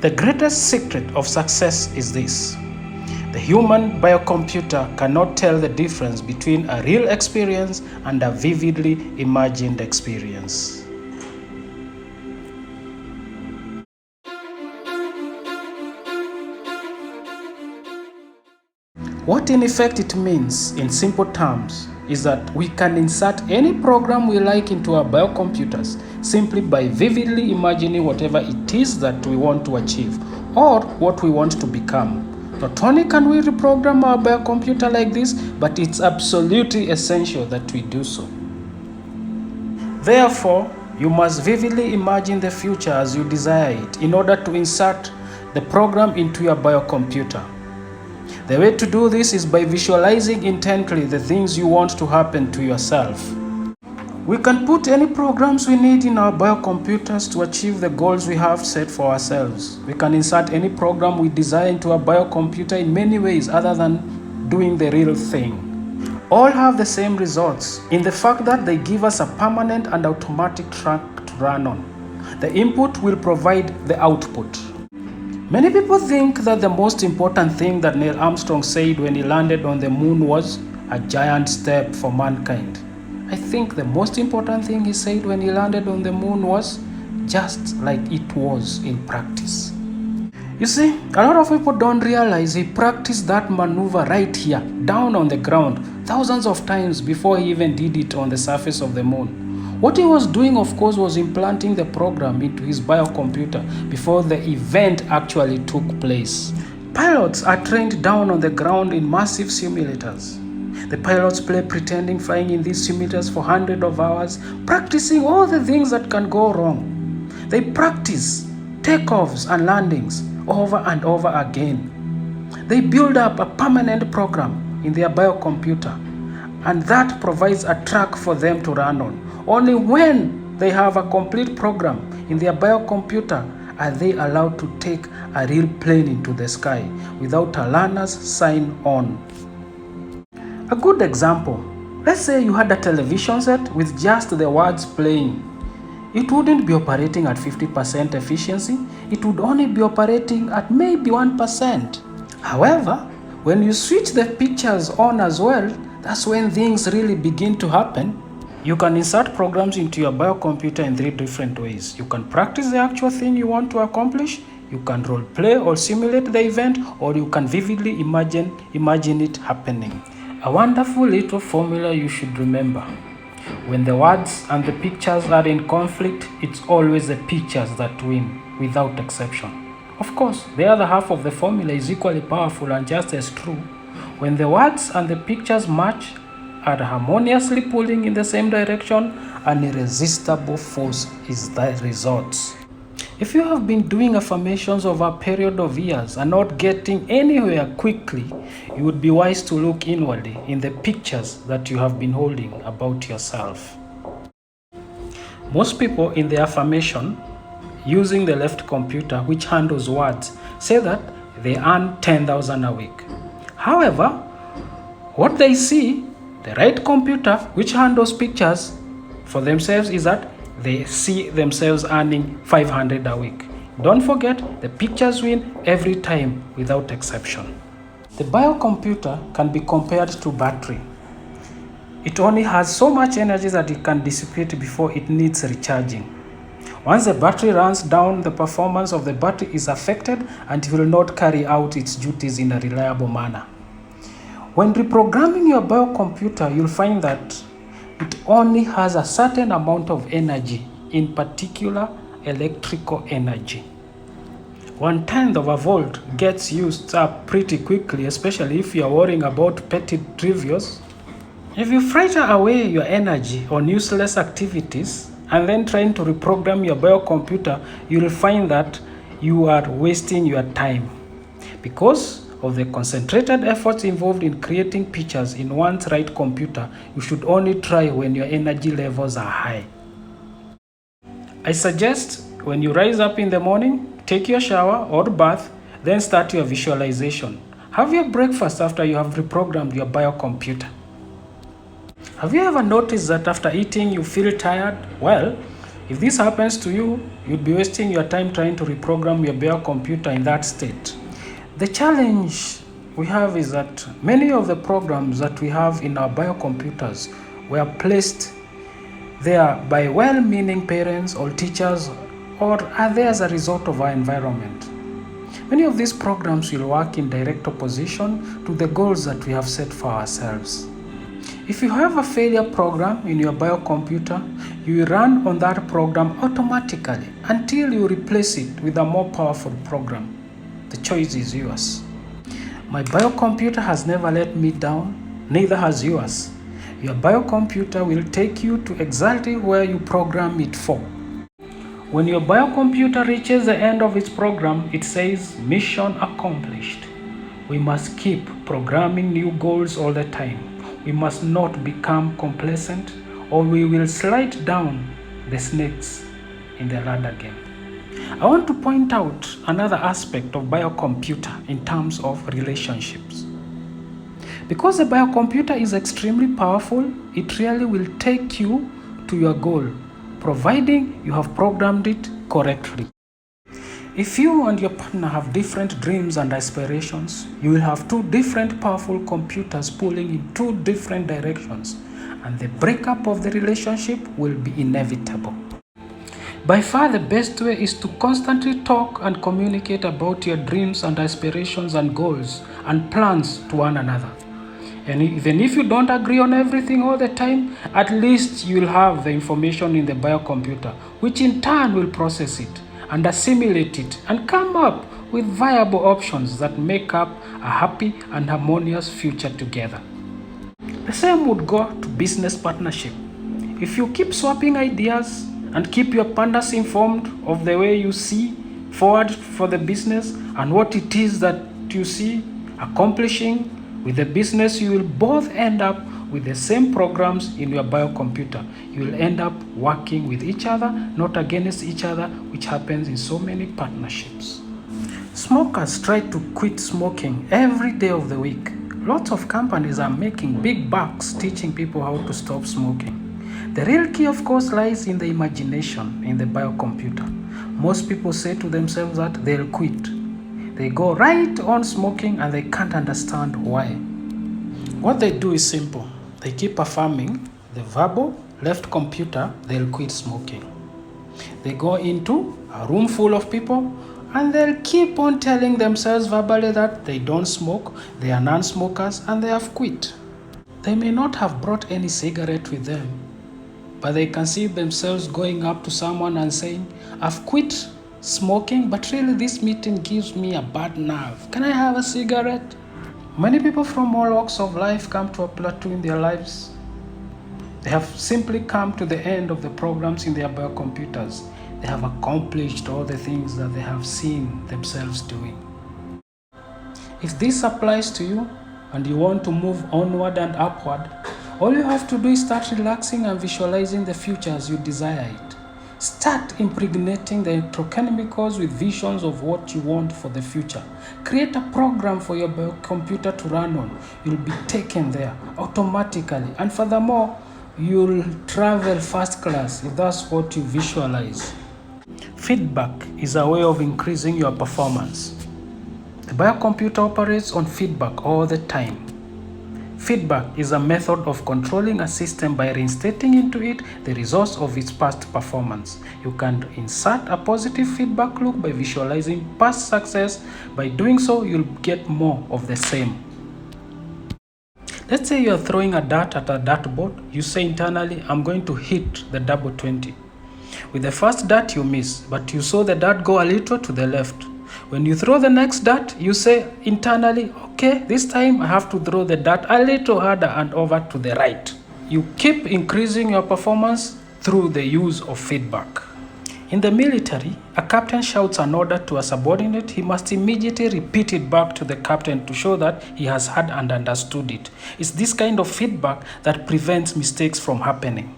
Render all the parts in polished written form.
The greatest secret of success is this: the human biocomputer cannot tell the difference between a real experience and a vividly imagined experience. What in effect it means, in simple terms, is that we can insert any program we like into our biocomputers simply by vividly imagining whatever it is that we want to achieve or what we want to become. Not only can we reprogram our biocomputer like this, but it's absolutely essential that we do so. Therefore, you must vividly imagine the future as you desire it in order to insert the program into your biocomputer. The way to do this is by visualizing intently the things you want to happen to yourself. We can put any programs we need in our biocomputers to achieve the goals we have set for ourselves. We can insert any program we desire into a biocomputer in many ways other than doing the real thing. All have the same results in the fact that they give us a permanent and automatic track to run on. The input will provide the output. Many people think that the most important thing that Neil Armstrong said when he landed on the moon was a giant step for mankind. I think the most important thing he said when he landed on the moon was just like it was in practice. You see, a lot of people don't realize he practiced that maneuver right here, down on the ground, thousands of times before he even did it on the surface of the moon. What he was doing, of course, was implanting the program into his biocomputer before the event actually took place. Pilots are trained down on the ground in massive simulators. The pilots play pretending flying in these simulators for hundreds of hours, practicing all the things that can go wrong. They practice takeoffs and landings over and over again. They build up a permanent program in their biocomputer, and that provides a track for them to run on. Only when they have a complete program in their biocomputer are they allowed to take a real plane into the sky without a learner's sign on. A good example: let's say you had a television set with just the words playing. It wouldn't be operating at 50% efficiency, it would only be operating at maybe 1%. However, when you switch the pictures on as well, that's when things really begin to happen. You can insert programs into your biocomputer in 3 different ways. You can practice the actual thing you want to accomplish, you can role play or simulate the event, or you can vividly imagine it happening. A wonderful little formula you should remember: when the words and the pictures are in conflict, it's always the pictures that win, without exception. Of course, the other half of the formula is equally powerful and just as true. When the words and the pictures match, are harmoniously pulling in the same direction, an irresistible force is the result. If you have been doing affirmations over a period of years and not getting anywhere quickly, you would be wise to look inwardly in the pictures that you have been holding about yourself. Most people in the affirmation, using the left computer, which handles words, say that they earn 10,000 a week. However, what they see, the right computer, which handles pictures for themselves, is that they see themselves earning 500 a week. Don't forget, the pictures win every time without exception. The biocomputer can be compared to battery. It only has so much energy that it can dissipate before it needs recharging. Once the battery runs down, the performance of the battery is affected and it will not carry out its duties in a reliable manner. When reprogramming your biocomputer, you'll find that it only has a certain amount of energy, in particular electrical energy. 1/10 of a volt gets used up pretty quickly, especially if you're worrying about petty trivials. If you fritter away your energy on useless activities and then trying to reprogram your biocomputer, you'll find that you are wasting your time. Because of the concentrated efforts involved in creating pictures in one's right computer, you should only try when your energy levels are high. I suggest when you rise up in the morning, take your shower or bath, then start your visualization. Have your breakfast after you have reprogrammed your biocomputer. Have you ever noticed that after eating you feel tired? Well, If this happens to you, you'd be wasting your time trying to reprogram your biocomputer in that state. The challenge we have is that many of the programs that we have in our biocomputers were placed there by well-meaning parents or teachers, or are they as a result of our environment. Many of these programs will work in direct opposition to the goals that we have set for ourselves. If you have a failure program in your biocomputer, you will run on that program automatically until you replace it with a more powerful program. The choice is yours. My biocomputer has never let me down, neither has yours. Your biocomputer will take you to exactly where you program it for. When your biocomputer reaches the end of its program, it says, "Mission accomplished." We must keep programming new goals all the time. We must not become complacent, or we will slide down the snakes in the ladder game. I want to point out another aspect of biocomputer in terms of relationships. Because the biocomputer is extremely powerful, it really will take you to your goal, providing you have programmed it correctly. If you and your partner have different dreams and aspirations, you will have two different powerful computers pulling in two different directions, and the breakup of the relationship will be inevitable. By far, the best way is to constantly talk and communicate about your dreams and aspirations and goals and plans to one another. And even if you don't agree on everything all the time, at least you'll have the information in the biocomputer, which in turn will process it and assimilate it and come up with viable options that make up a happy and harmonious future together. The same would go to business partnership. If you keep swapping ideas and keep your partners informed of the way you see forward for the business and what it is that you see accomplishing with the business, you will both end up with the same programs in your biocomputer. You will end up working with each other, not against each other, which happens in so many partnerships. Smokers try to quit smoking every day of the week. Lots of companies are making big bucks teaching people how to stop smoking. The real key, of course, lies in the imagination in the biocomputer. Most people say to themselves that they'll quit. They go right on smoking and they can't understand why. What they do is simple. They keep affirming the verbal left computer, they'll quit smoking. They go into a room full of people and they'll keep on telling themselves verbally that they don't smoke, they are non-smokers, and they have quit. They may not have brought any cigarette with them, but they can see themselves going up to someone and saying, "I've quit smoking, but really this meeting gives me a bad nerve. Can I have a cigarette?" Many people from all walks of life come to a plateau in their lives. They have simply come to the end of the programs in their biocomputers. They have accomplished all the things that they have seen themselves doing. If this applies to you and you want to move onward and upward, all you have to do is start relaxing and visualizing the future as you desire it. Start impregnating the electrochemicals with visions of what you want for the future. Create a program for your biocomputer to run on. You'll be taken there automatically. And furthermore, you'll travel first class if that's what you visualize. Feedback is a way of increasing your performance. The biocomputer operates on feedback all the time. Feedback is a method of controlling a system by reinstating into it the results of its past performance. You can insert a positive feedback loop by visualizing past success. By doing so, you'll get more of the same. Let's say you're throwing a dart at a dartboard. You say internally, "I'm going to hit the double 20. With the first dart, you miss, but you saw the dart go a little to the left. When you throw the next dart, you say internally, "Okay, this time I have to throw the dart a little harder and over to the right." You keep increasing your performance through the use of feedback. In the military, a captain shouts an order to a subordinate. He must immediately repeat it back to the captain to show that he has heard and understood it. It's this kind of feedback that prevents mistakes from happening.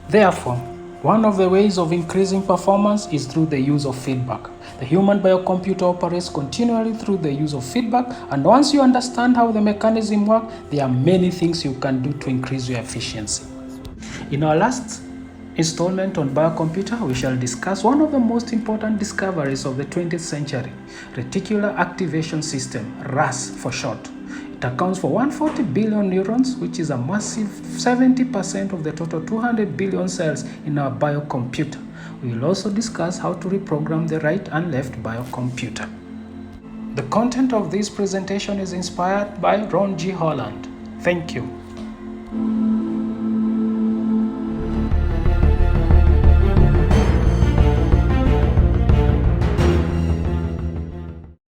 Therefore, one of the ways of increasing performance is through the use of feedback. The human biocomputer operates continually through the use of feedback, and once you understand how the mechanism works, there are many things you can do to increase your efficiency. In our last installment on Biocomputer, we shall discuss one of the most important discoveries of the 20th century, reticular activation system, RAS for short. It accounts for 140 billion neurons, which is a massive 70% of the total 200 billion cells in our biocomputer. We will also discuss how to reprogram the right and left biocomputer. The content of this presentation is inspired by Ron G. Holland. Thank you.